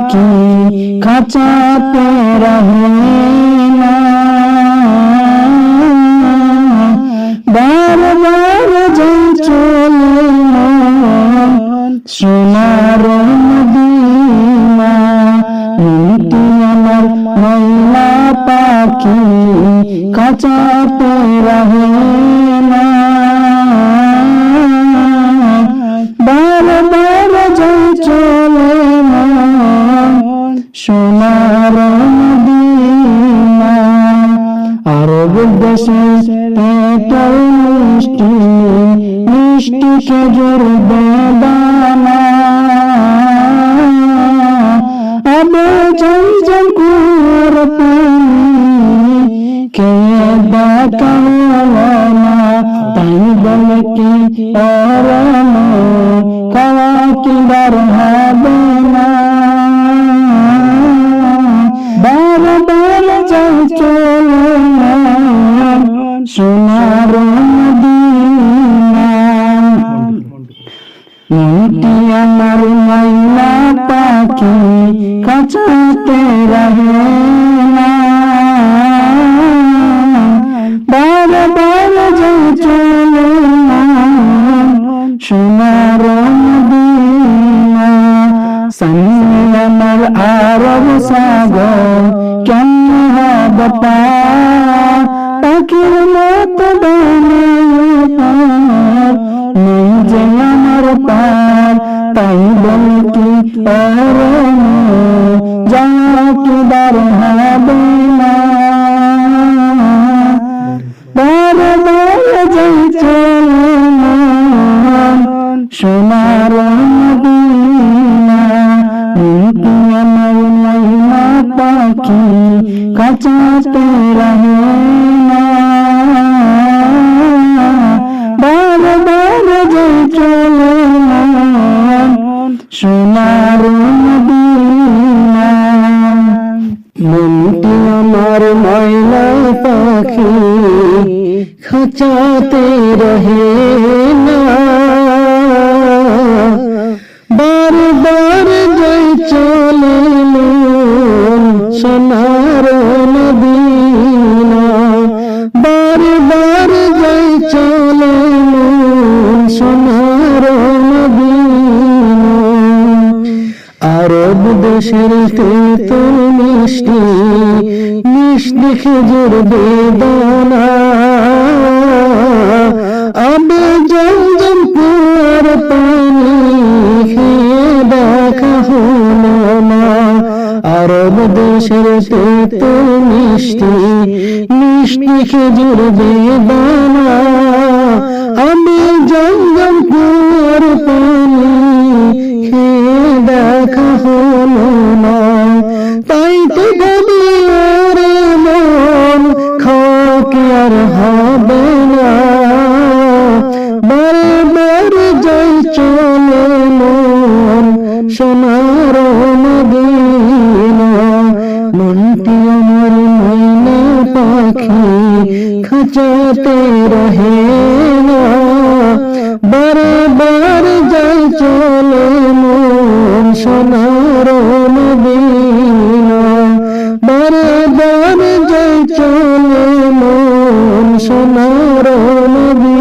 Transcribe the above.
পাখি খাঁচাতে রহে না, বারবার যাই চলে মন সোনার মদিনা। মনটি আমার ময়না পাখি খাঁচাতে রহে না, বারবার যাই চলে মন সোনার মদিনা। আরব দেশের পেটল মিষ্টি মিষ্টি খেজুর বেদানা, আবে যাই যাই কুয়ার পানি খেয়ে দেখালো না, তাই বলে কি অরণ খাওয়া কি বার হবে না। বারবার যাই চলে মন সোনার মদিনা। মনটি আমার ময়না পাখি খাঁচাতে রহে না, বারবার যাই চলে মন সোনার মদিনা। সামনে আমার আরব সাগর কেমন হবে পার, পাখির মতো বানায় নেই যে আমার পার, তাই বলে কি অরণ যাওয়া কি বার হবে না। বারবার যাই চলে মন সোনার মদিনা। মনটি আমার ময়না পাখি খাঁচাতে রহে না, বারবার যাই চলে মন সোনার মদিনা। মনটি আমার ময়না পাখি খাঁচাতে রহে না, বারবার যাই চলে মন সোনার মদিনা। বারবার যাই চলে মন সোনার মদিনা। আরব দেশের তেঁতুল মিষ্টি মিষ্টি খেজুর বেদানা, আবে জমজম কুয়ার পানি খেয়ে দেখা হলো না। আরব দেশের তেঁতুল মিষ্টি মিষ্টি খেজুর বেদানা, আবে জমজম কুয়ার পানি খেয়ে দেখা হলো না। তাই তো ভাবি ওরে মন খাওয়া কি আর হবে না, বারবার যাই চলে মন সোনার মদিনা। মনটি আমার ময়না পাখি খাঁচাতে রহে না, বারবার যাই চলে মন সোনার মদিনা। বারবার যাই চলে মন সোনার মদিনা।